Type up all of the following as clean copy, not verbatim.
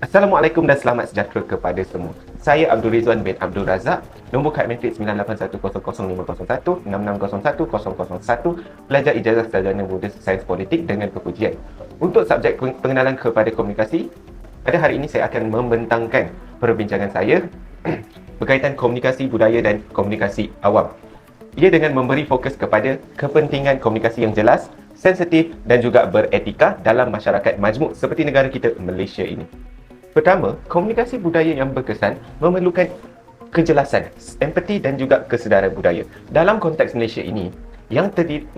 Assalamualaikum dan selamat sejahtera kepada semua. Saya Abdul Rizwan bin Abdul Razak, nombor kad matrik 98100501, pelajar ijazah sarjana muda sains politik dengan kepujian. Untuk subjek pengenalan kepada komunikasi, pada hari ini saya akan membentangkan perbincangan saya berkaitan komunikasi budaya dan komunikasi awam. Ia dengan memberi fokus kepada kepentingan komunikasi yang jelas, sensitif dan juga beretika dalam masyarakat majmuk seperti negara kita Malaysia ini. Pertama, komunikasi budaya yang berkesan memerlukan kejelasan, empati dan juga kesedaran budaya. Dalam konteks Malaysia ini,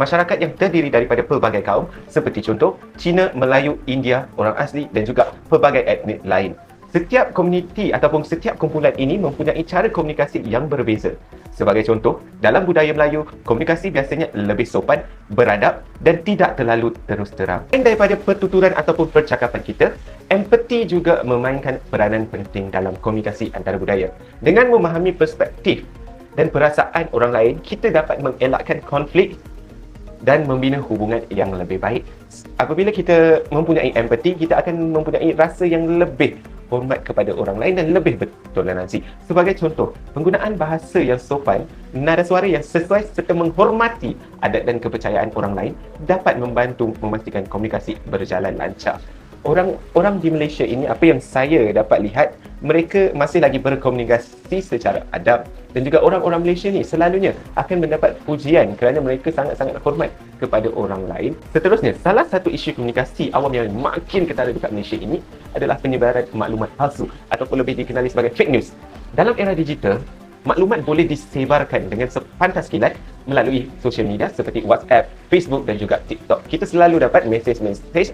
masyarakat yang terdiri daripada pelbagai kaum seperti contoh Cina, Melayu, India, orang asli dan juga pelbagai etnik lain. Setiap komuniti ataupun setiap kumpulan ini mempunyai cara komunikasi yang berbeza. Sebagai contoh, dalam budaya Melayu, komunikasi biasanya lebih sopan, beradab dan tidak terlalu terus terang. Selain daripada pertuturan ataupun percakapan kita, empati juga memainkan peranan penting dalam komunikasi antara budaya. Dengan memahami perspektif dan perasaan orang lain, kita dapat mengelakkan konflik dan membina hubungan yang lebih baik. Apabila kita mempunyai empati, kita akan mempunyai rasa yang lebih hormat kepada orang lain dan lebih bertoleransi. Sebagai contoh, penggunaan bahasa yang sopan, nada suara yang sesuai serta menghormati adat dan kepercayaan orang lain dapat membantu memastikan komunikasi berjalan lancar. Orang di Malaysia ini, apa yang saya dapat lihat, mereka masih lagi berkomunikasi secara adab dan juga orang-orang Malaysia ni selalunya akan mendapat pujian kerana mereka sangat-sangat hormat kepada orang lain. Seterusnya, salah satu isu komunikasi awam yang makin ketara dekat Malaysia ini adalah penyebaran maklumat palsu ataupun lebih dikenali sebagai fake news. Dalam era digital, maklumat boleh disebarkan dengan sepantas kilat melalui sosial media seperti WhatsApp, Facebook dan juga TikTok. Kita selalu dapat mesej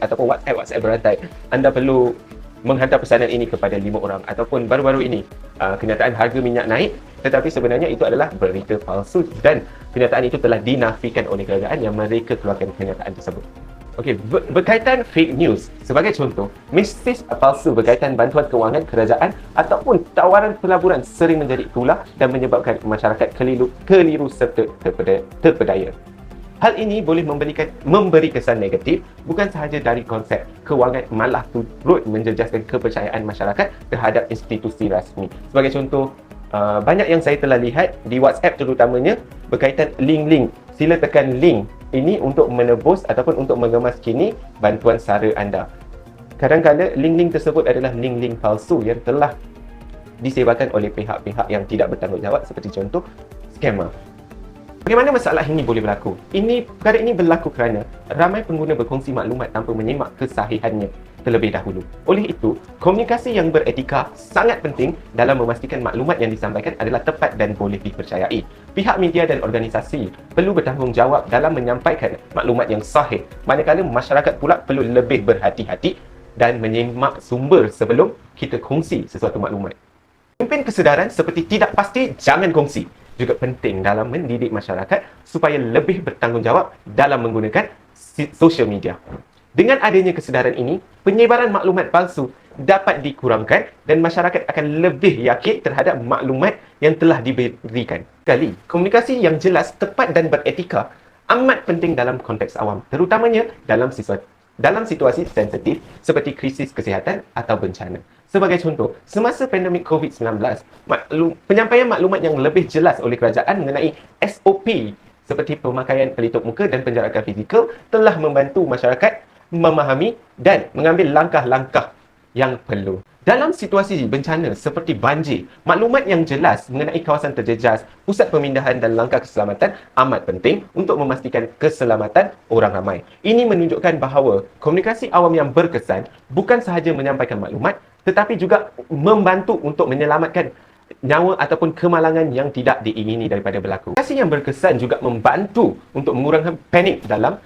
ataupun WhatsApp berantai. Anda perlu menghantar pesanan ini kepada 5 orang ataupun baru-baru ini kenyataan harga minyak naik, tetapi sebenarnya itu adalah berita palsu dan kenyataan itu telah dinafikan oleh kerajaan yang mereka keluarkan kenyataan tersebut. Okey, berkaitan fake news, sebagai contoh, mesej palsu berkaitan bantuan kewangan kerajaan ataupun tawaran pelaburan sering menjadi tular dan menyebabkan masyarakat keliru serta terpedaya. Hal ini boleh memberi kesan negatif bukan sahaja dari konsep kewangan, malah turut menjejaskan kepercayaan masyarakat terhadap institusi rasmi. Sebagai contoh, banyak yang saya telah lihat di WhatsApp terutamanya berkaitan link-link. Sila tekan link ini untuk menebus ataupun untuk mengemas kini bantuan sara anda. Kadang-kadang link-link tersebut adalah link-link palsu yang telah disebarkan oleh pihak-pihak yang tidak bertanggungjawab seperti contoh scammer. Bagaimana masalah ini boleh berlaku? Perkara ini berlaku kerana ramai pengguna berkongsi maklumat tanpa menyimak kesahihannya terlebih dahulu. Oleh itu, komunikasi yang beretika sangat penting dalam memastikan maklumat yang disampaikan adalah tepat dan boleh dipercayai. Pihak media dan organisasi perlu bertanggungjawab dalam menyampaikan maklumat yang sahih, manakala masyarakat pula perlu lebih berhati-hati dan menyimak sumber sebelum kita kongsi sesuatu maklumat. Kempen kesedaran seperti tidak pasti, jangan kongsi juga penting dalam mendidik masyarakat supaya lebih bertanggungjawab dalam menggunakan sosial media. Dengan adanya kesedaran ini, penyebaran maklumat palsu dapat dikurangkan dan masyarakat akan lebih yakin terhadap maklumat yang telah diberikan. Komunikasi yang jelas, tepat dan beretika amat penting dalam konteks awam, terutamanya dalam situasi sensitif seperti krisis kesihatan atau bencana. Sebagai contoh, semasa pandemik COVID-19, penyampaian maklumat yang lebih jelas oleh kerajaan mengenai SOP seperti pemakaian pelitup muka dan penjarakan fizikal telah membantu masyarakat memahami dan mengambil langkah-langkah yang perlu. Dalam situasi bencana seperti banjir, maklumat yang jelas mengenai kawasan terjejas, pusat pemindahan dan langkah keselamatan amat penting untuk memastikan keselamatan orang ramai. Ini menunjukkan bahawa komunikasi awam yang berkesan bukan sahaja menyampaikan maklumat tetapi juga membantu untuk menyelamatkan nyawa ataupun kemalangan yang tidak diingini daripada berlaku. Komunikasi yang berkesan juga membantu untuk mengurangkan panik dalam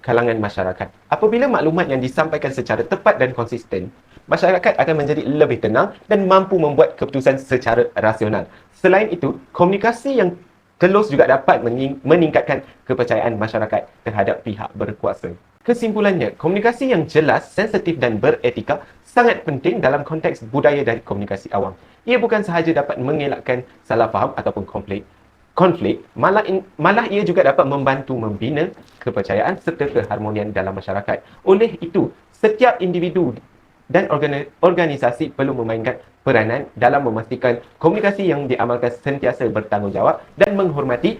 kalangan masyarakat. Apabila maklumat yang disampaikan secara tepat dan konsisten, masyarakat akan menjadi lebih tenang dan mampu membuat keputusan secara rasional. Selain itu, komunikasi yang telus juga dapat meningkatkan kepercayaan masyarakat terhadap pihak berkuasa. Kesimpulannya, komunikasi yang jelas, sensitif dan beretika sangat penting dalam konteks budaya dan komunikasi awam. Ia bukan sahaja dapat mengelakkan salah faham ataupun konflik, malah ia juga dapat membantu membina kepercayaan serta keharmonian dalam masyarakat. Oleh itu, setiap individu dan organisasi perlu memainkan peranan dalam memastikan komunikasi yang diamalkan sentiasa bertanggungjawab dan menghormati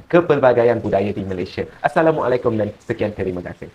kepelbagaian budaya di Malaysia. Assalamualaikum dan sekian terima kasih.